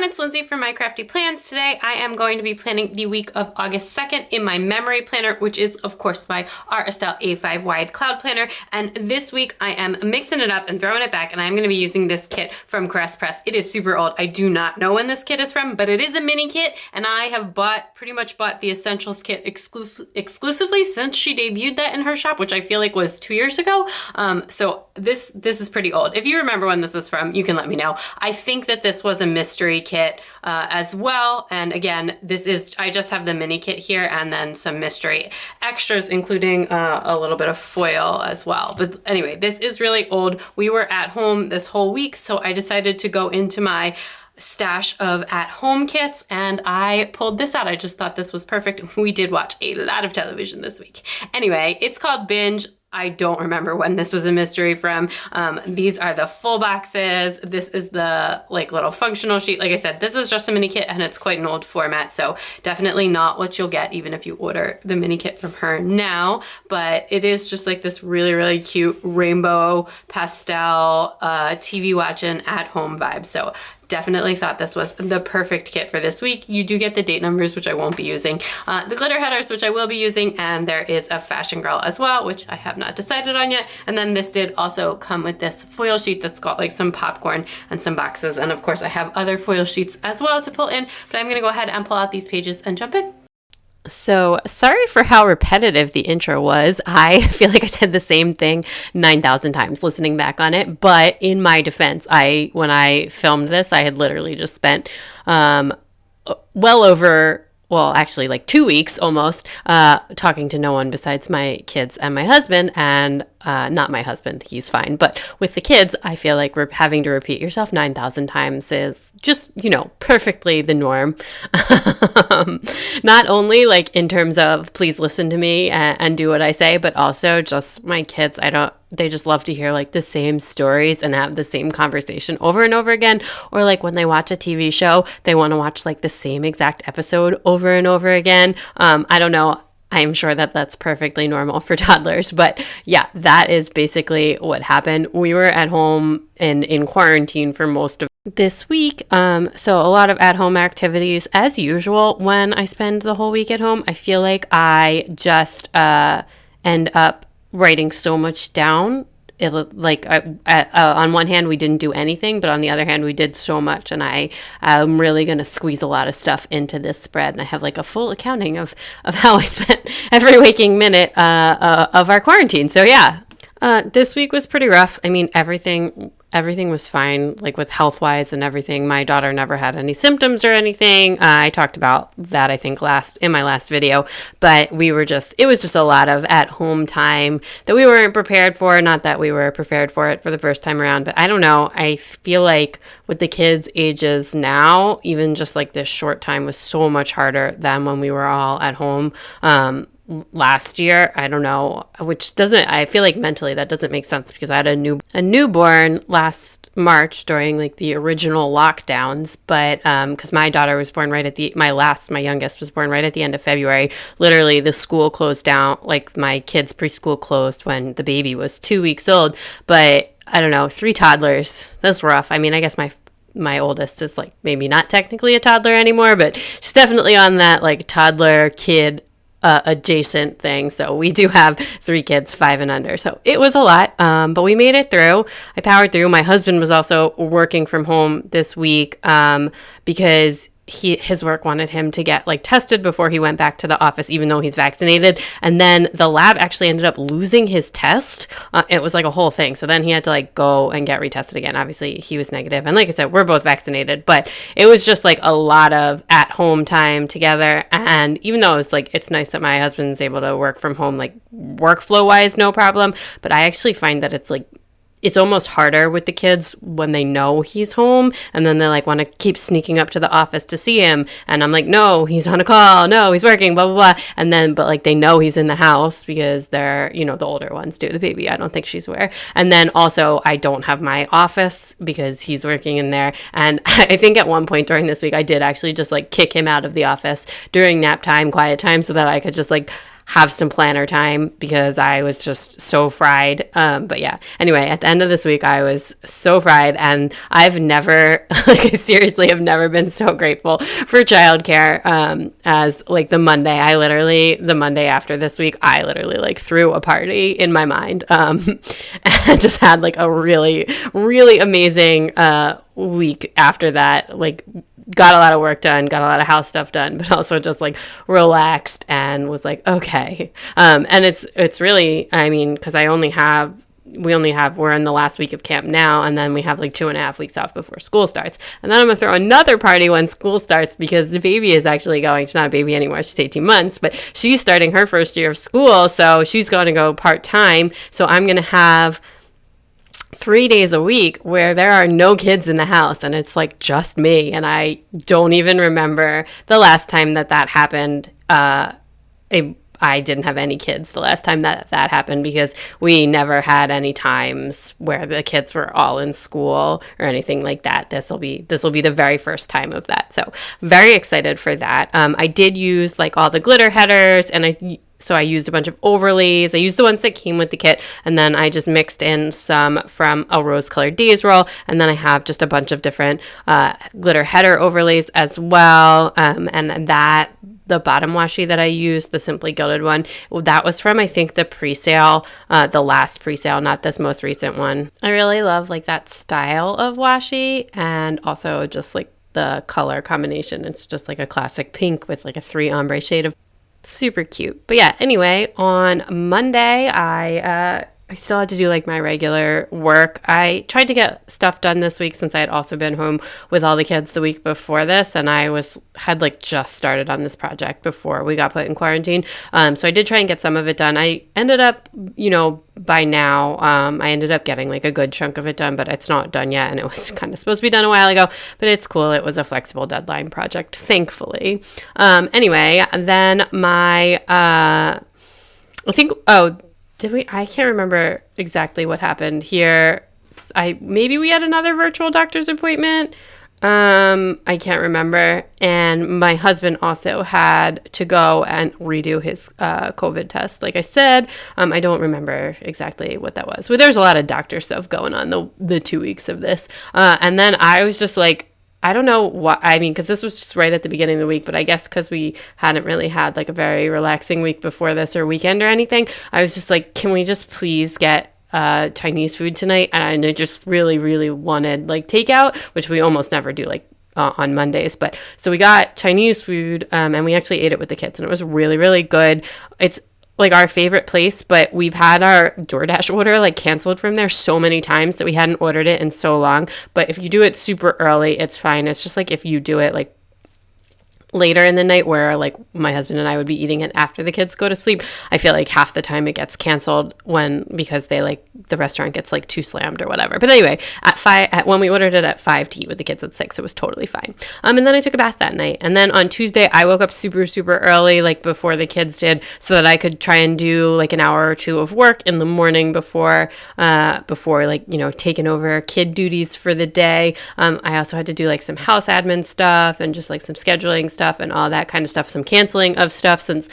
it's Lindsay from My Crafty Plans. Today I am going to be planning the week of August 2nd in my memory planner, which is of course my Aura Estelle A5 wide cloud planner. And this week I am mixing it up and throwing it back, and I'm going to be using this kit from Caress Press. It is super old. I do not know when this kit is from, but it is a mini kit, and I have pretty much bought the Essentials kit exclusively since she debuted that in her shop, which I feel like was 2 years ago. So this is pretty old. If you remember when this is from, you can let me know. I think that this was a mystery kit as well. And again, I just have the mini kit here and then some mystery extras, including a little bit of foil as well. But anyway, this is really old. We were at home this whole week, so I decided to go into my stash of at-home kits and I pulled this out. I just thought this was perfect. We did watch a lot of television this week. Anyway, it's called Binge. I don't remember when this was a mystery from. These are the full boxes. This is the little functional sheet. Like I said, this is just a mini kit and it's quite an old format, so definitely not what you'll get even if you order the mini kit from her now. But it is just like this really, really cute rainbow pastel TV watching at home vibe. So definitely thought this was the perfect kit for this week. You do get the date numbers, which I won't be using, the glitter headers, which I will be using, and there is a fashion girl as well, which I have not decided on yet. And then this did also come with this foil sheet that's got like some popcorn and some boxes. And of course I have other foil sheets as well to pull in, but I'm gonna go ahead and pull out these pages and jump in. So sorry for how repetitive the intro was. I feel like I said the same thing 9,000 times listening back on it. But in my defense, when I filmed this, I had literally just spent actually like 2 weeks almost talking to no one besides my kids and my husband. And not my husband, he's fine. But with the kids, I feel like having to repeat yourself 9,000 times is just, perfectly the norm. Not only like in terms of please listen to me and do what I say, but also just my kids, they just love to hear like the same stories and have the same conversation over and over again. Or like when they watch a TV show, they want to watch like the same exact episode over and over again. I don't know. I'm sure that that's perfectly normal for toddlers, but yeah, that is basically what happened. We were at home and in quarantine for most of this week, so a lot of at-home activities as usual. When I spend the whole week at home, I feel like I just end up writing so much down. On one hand, we didn't do anything, but on the other hand, we did so much, and I'm really going to squeeze a lot of stuff into this spread, and I have like a full accounting of how I spent every waking minute of our quarantine. So yeah, this week was pretty rough. I mean, everything was fine, like with health-wise and everything. My daughter never had any symptoms or anything. I talked about that, I think, in my last video, but it was just a lot of at-home time that we weren't prepared for. Not that we were prepared for it for the first time around, but I don't know. I feel like with the kids' ages now, even just like this short time was so much harder than when we were all at home. Last year, I don't know, I feel like mentally that doesn't make sense because I had a newborn last March during like the original lockdowns, but because my daughter was born right at my youngest was born right at the end of February. Literally the school closed down, like my kids' preschool closed when the baby was 2 weeks old. But I don't know, 3 toddlers, that's rough. I mean, I guess my oldest is like maybe not technically a toddler anymore, but she's definitely on that like toddler kid adjacent thing. So we do have 3 kids, 5 and under. So it was a lot, but we made it through. I powered through. My husband was also working from home this week because his work wanted him to get like tested before he went back to the office, even though he's vaccinated. And then the lab actually ended up losing his test. It was like a whole thing. So then he had to like go and get retested again. Obviously he was negative. And like I said, we're both vaccinated, but it was just like a lot of at home time together. And even though it's nice that my husband's able to work from home, like workflow wise, no problem. But I actually find that it's almost harder with the kids when they know he's home and then they like want to keep sneaking up to the office to see him. And I'm like, no, he's on a call. No, he's working, blah, blah, blah. And then, but like they know he's in the house because they're, the older ones do. The baby, I don't think she's aware. And then also I don't have my office because he's working in there. And I think at one point during this week, I did actually just like kick him out of the office during nap time, quiet time, so that I could just like have some planner time because I was just so fried. But yeah, anyway, at the end of this week, I was so fried, and I've never, like, I seriously have never been so grateful for childcare as like the Monday after this week, I literally like threw a party in my mind and just had like a really, really amazing week after that. Like, got a lot of work done, got a lot of house stuff done, but also just like relaxed and was like, okay. And it's really, I mean, because we're in the last week of camp now, and then we have like 2.5 weeks off before school starts. And then I'm gonna throw another party when school starts because the baby is actually going, she's not a baby anymore, she's 18 months, but she's starting her first year of school, so she's going to go part-time. So I'm gonna have 3 days a week where there are no kids in the house, and it's like just me. And I don't even remember the last time that happened. I didn't have any kids the last time that happened because we never had any times where the kids were all in school or anything like that. This will be the very first time of that. So very excited for that. I did use like all the glitter headers, and I used a bunch of overlays. I used the ones that came with the kit, and then I just mixed in some from a rose-colored days roll, and then I have just a bunch of different glitter header overlays as well. And that the bottom washi that I used, the Simply Gilded one, that was from, I think, the pre-sale, the last pre-sale, not this most recent one. I really love like that style of washi, and also just like the color combination. It's just like a classic pink with like a 3 ombre shade of super cute. But yeah, anyway, on Monday, I still had to do like my regular work. I tried to get stuff done this week since I had also been home with all the kids the week before this, and I had like just started on this project before we got put in quarantine. So I did try and get some of it done. I ended up, by now, I ended up getting like a good chunk of it done, but it's not done yet, and it was kind of supposed to be done a while ago, but it's cool. It was a flexible deadline project, thankfully. Anyway, then I can't remember exactly what happened here. Maybe we had another virtual doctor's appointment. I can't remember. And my husband also had to go and redo his COVID test. Like I said, I don't remember exactly what that was. But there's a lot of doctor stuff going on the 2 weeks of this. And then I was just like, I don't know what, I mean, because this was just right at the beginning of the week, but I guess because we hadn't really had like a very relaxing week before this or weekend or anything, I was just like, can we just please get Chinese food tonight? And I just really, really wanted like takeout, which we almost never do like on Mondays. But so we got Chinese food and we actually ate it with the kids, and it was really, really good. It's like our favorite place, but we've had our DoorDash order like canceled from there so many times that we hadn't ordered it in so long. But if you do it super early, it's fine. It's just like if you do it like later in the night where like my husband and I would be eating it after the kids go to sleep, I feel like half the time it gets canceled because they like the restaurant gets like too slammed or whatever. But anyway, when we ordered it at 5 to eat with the kids at 6, it was totally fine. And then I took a bath that night, and then on Tuesday I woke up super, super early, like before the kids did, so that I could try and do like an hour or two of work in the morning before like taking over kid duties for the day. I also had to do like some house admin stuff and just like some scheduling stuff and all that kind of stuff, some canceling of stuff since,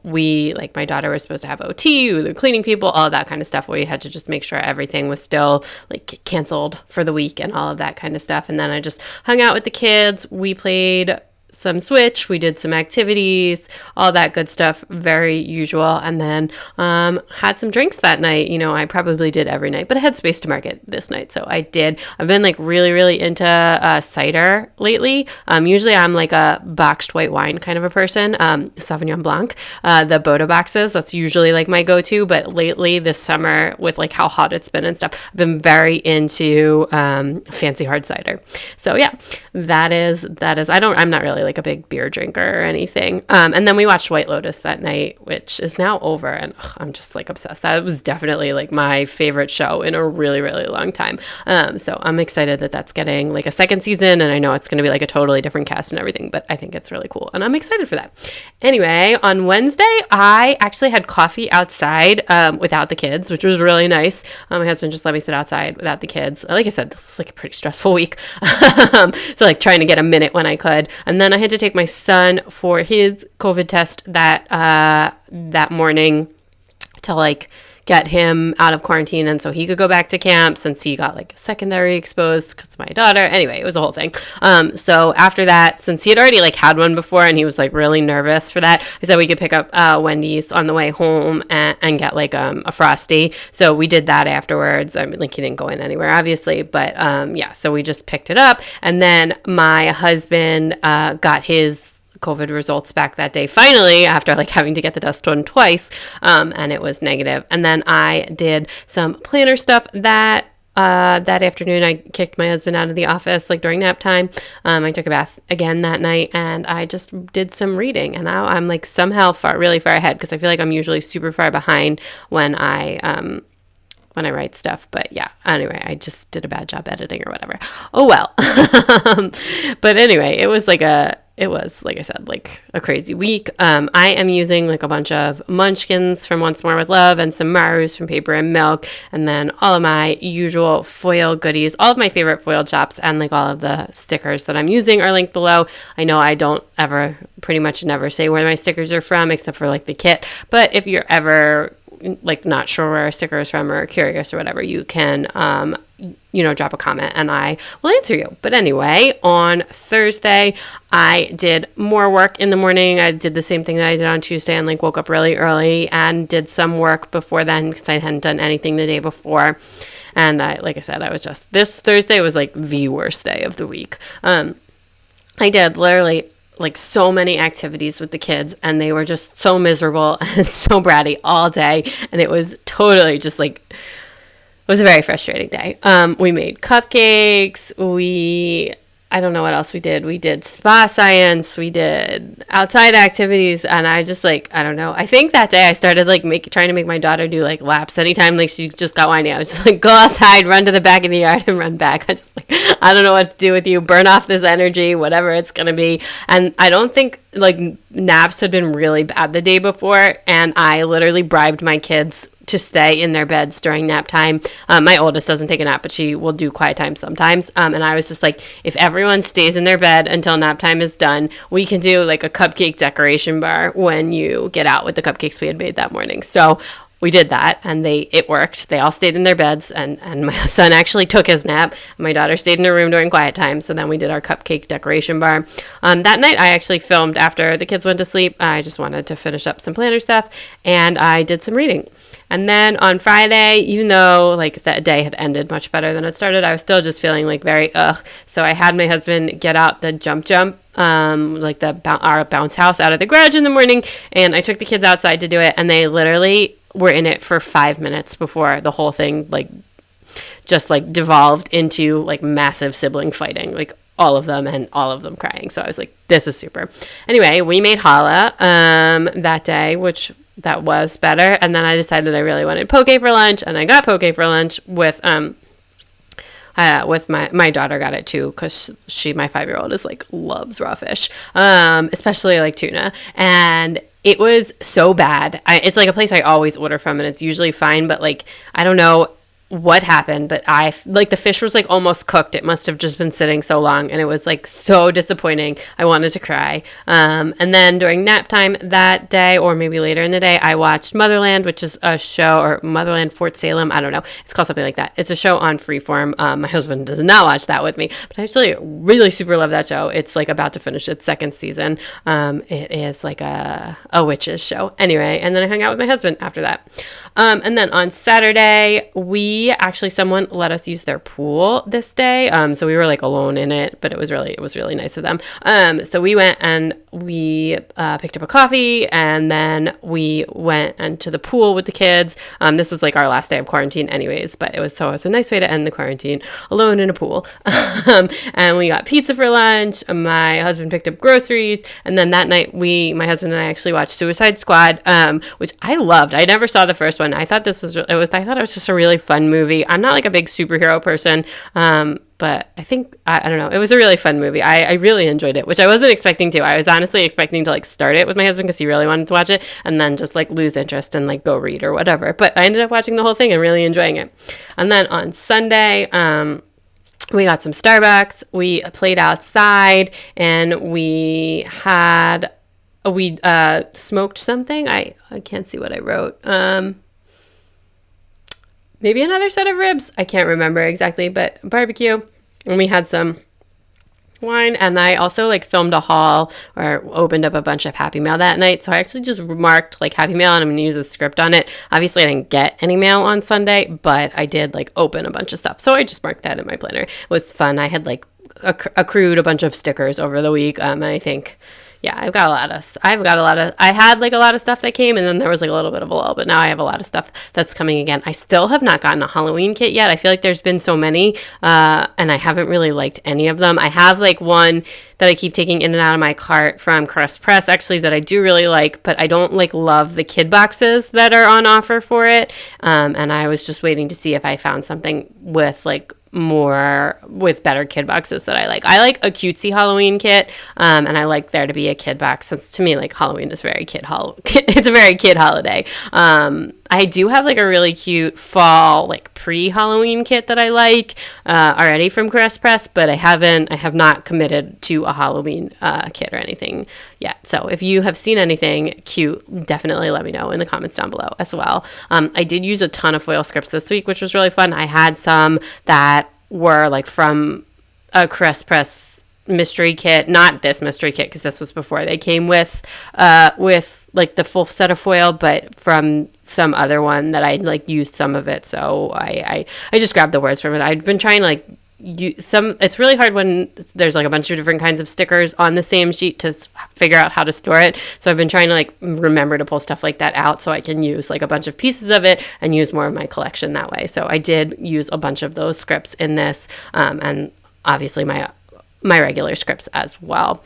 we, like my daughter was supposed to have OT, the cleaning people, all that kind of stuff. We had to just make sure everything was still like canceled for the week and all of that kind of stuff. And then I just hung out with the kids. We played some Switch, we did some activities, all that good stuff, very usual. And then had some drinks that night. I probably did every night, but I had space to market this night, so I did. I've been like really, really into cider lately. Usually I'm like a boxed white wine kind of a person, Sauvignon Blanc, the Boda boxes, that's usually like my go-to, but lately this summer with like how hot it's been and stuff, I've been very into fancy hard cider. So yeah, that is I'm not really like a big beer drinker or anything. And then we watched White Lotus that night, which is now over, and I'm just like obsessed. That was definitely like my favorite show in a really, really long time. So I'm excited that that's getting like a second season, and I know it's going to be like a totally different cast and everything, but I think it's really cool, and I'm excited for that. Anyway, on Wednesday, I actually had coffee outside without the kids, which was really nice. My husband just let me sit outside without the kids. Like I said, this was like a pretty stressful week. So like trying to get a minute when I could. And then then I had to take my son for his COVID test that morning to like get him out of quarantine and so he could go back to camp since he got like secondary exposed because my daughter. Anyway, it was a whole thing. So after that, since he had already like had one before and he was like really nervous for that, I said we could pick up Wendy's on the way home and get like a Frosty. So we did that afterwards. I mean, like he didn't go in anywhere obviously, but yeah, so we just picked it up. And then my husband got his COVID results back that day finally after like having to get the test done twice, and it was negative. And then I did some planner stuff that afternoon. I kicked my husband out of the office like during nap time. I took a bath again that night and I just did some reading, and now I'm like somehow really far ahead because I feel like I'm usually super far behind when I write stuff. But yeah, anyway, I just did a bad job editing or whatever. Oh well. But anyway, it was like I said, like a crazy week. I am using like a bunch of munchkins from Once More with Love and some Marus from Paper and Milk, and then all of my usual foil goodies, all of my favorite foil chops, and like all of the stickers that I'm using are linked below. I know I don't pretty much never say where my stickers are from except for like the kit, but if you're ever like not sure where a sticker is from or curious or whatever, you can drop a comment and I will answer you. But anyway, on Thursday I did more work in the morning. I did the same thing that I did on Tuesday and like woke up really early and did some work before then because I hadn't done anything the day before. And this Thursday was like the worst day of the week. I did literally like so many activities with the kids and they were just so miserable and so bratty all day, and it was totally just like, it was a very frustrating day. We made cupcakes, I don't know what else we did. We did spa science, we did outside activities, and I just like, I don't know. I think that day I started like trying to make my daughter do like laps anytime like she just got whiny. I was just like, go outside, run to the back of the yard and run back. I just like, I don't know what to do with you. Burn off this energy, whatever it's going to be. And I don't think like naps had been really bad the day before, and I literally bribed my kids to stay in their beds during nap time. My oldest doesn't take a nap, but she will do quiet time sometimes. And I was just like, if everyone stays in their bed until nap time is done, we can do like a cupcake decoration bar when you get out with the cupcakes we had made that morning. So we did that and it worked. They all stayed in their beds and my son actually took his nap. My daughter stayed in her room during quiet time. So then we did our cupcake decoration bar. That night I actually filmed after the kids went to sleep. I just wanted to finish up some planner stuff and I did some reading. And then on Friday, even though like that day had ended much better than it started, I was still just feeling like very So I had my husband get out the jump, like our bounce house out of the garage in the morning, and I took the kids outside to do it, and they literally were in it for 5 minutes before the whole thing like just like devolved into like massive sibling fighting, like all of them crying. So I was like, this is super. Anyway, we made challah that day, which that was better. And then I decided I really wanted poke for lunch, and I got poke for lunch with my daughter got it too, because my 5-year-old is like loves raw fish, especially like tuna, and it was so bad. It's like a place I always order from, and it's usually fine, but like I don't know what happened, but the fish was like almost cooked. It must have just been sitting so long, and it was like so disappointing. I wanted to cry. And then during nap time that day, or maybe later in the day, I watched Motherland, which is a show, or Motherland Fort Salem, I don't know, it's called something like that. It's a show on Freeform. My husband does not watch that with me, but I actually really super love that show. It's like about to finish its second season. It is like a witches show. Anyway, and then I hung out with my husband after that. And then on Saturday, someone let us use their pool this day. So we were like alone in it, but it was really nice of them. So we went and we picked up a coffee, and then we went into the pool with the kids. This was like our last day of quarantine anyways, but it was a nice way to end the quarantine alone in a pool. And we got pizza for lunch. My husband picked up groceries, and then that night my husband and I actually watched Suicide Squad, which I loved. I never saw the first one. I thought I thought it was just a really fun movie. I'm not like a big superhero person, but I think, I don't know, it was a really fun movie. I really enjoyed it, which I wasn't expecting to. I was honestly expecting to like start it with my husband because he really wanted to watch it, and then just like lose interest and like go read or whatever. But I ended up watching the whole thing and really enjoying it. And then on Sunday, We got some Starbucks, we played outside, and we smoked something. I can't see what I wrote. Maybe another set of ribs. I can't remember exactly, but barbecue. And we had some wine, and I also like filmed a haul or opened up a bunch of Happy Mail that night. So I actually just marked like Happy Mail, and I'm gonna use a script on it. Obviously I didn't get any mail on Sunday, but I did like open a bunch of stuff, so I just marked that in my planner. It was fun. I had like accrued a bunch of stickers over the week, and I think I had like a lot of stuff that came, and then there was like a little bit of a lull, but now I have a lot of stuff that's coming again. I still have not gotten a Halloween kit yet. I feel like there's been so many, and I haven't really liked any of them. I have like one that I keep taking in and out of my cart from Crest Press, actually, that I do really like, but I don't like love the kid boxes that are on offer for it. And I was just waiting to see if I found something with like with better kid boxes that I like. I like a cutesy Halloween kit, and I like there to be a kid box, since to me like Halloween is very it's a very kid holiday. I do have like a really cute fall like pre-Halloween kit that I like already from Crest Press, but I have not committed to a Halloween kit or anything yet. So if you have seen anything cute, definitely let me know in the comments down below as well. I did use a ton of foil scripts this week, which was really fun. I had some that were like from a Crest Press mystery kit, not this mystery kit because this was before they came with like the full set of foil, but from some other one that I'd like used some of it, so I just grabbed the words from it. I've been trying to like it's really hard when there's like a bunch of different kinds of stickers on the same sheet to figure out how to store it, so I've been trying to like remember to pull stuff like that out so I can use like a bunch of pieces of it and use more of my collection that way. So I did use a bunch of those scripts in this, and obviously my regular scripts as well.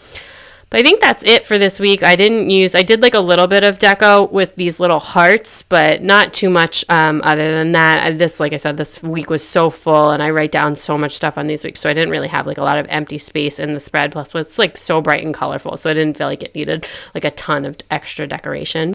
But I think that's it for this week. I did like a little bit of deco with these little hearts, but not too much other than that. Like I said, this week was so full, and I write down so much stuff on these weeks, so I didn't really have like a lot of empty space in the spread. Plus, it's like so bright and colorful, so I didn't feel like it needed like a ton of extra decoration.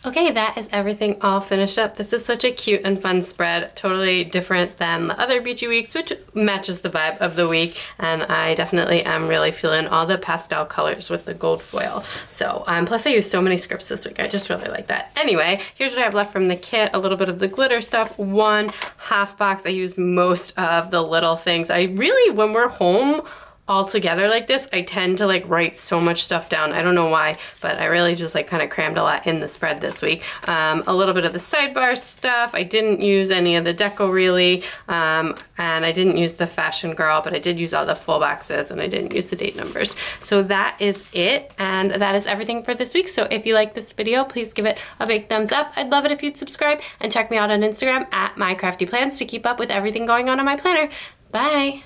Okay, that is everything all finished up. This is such a cute and fun spread, totally different than the other beachy weeks, which matches the vibe of the week, and I definitely am really feeling all the pastel colors with the gold foil. So, plus I used so many scripts this week, I just really like that. Anyway, here's what I have left from the kit, a little bit of the glitter stuff, one half box. I use most of the little things. I really, when we're home all together like this, I tend to like write so much stuff down. I don't know why, but I really just like kind of crammed a lot in the spread this week. A little bit of the sidebar stuff. I didn't use any of the deco really, and I didn't use the fashion girl, but I did use all the full boxes, and I didn't use the date numbers. So that is it, and that is everything for this week. So if you like this video, please give it a big thumbs up. I'd love it if you'd subscribe, and check me out on Instagram at mycraftyplans to keep up with everything going on in my planner. Bye!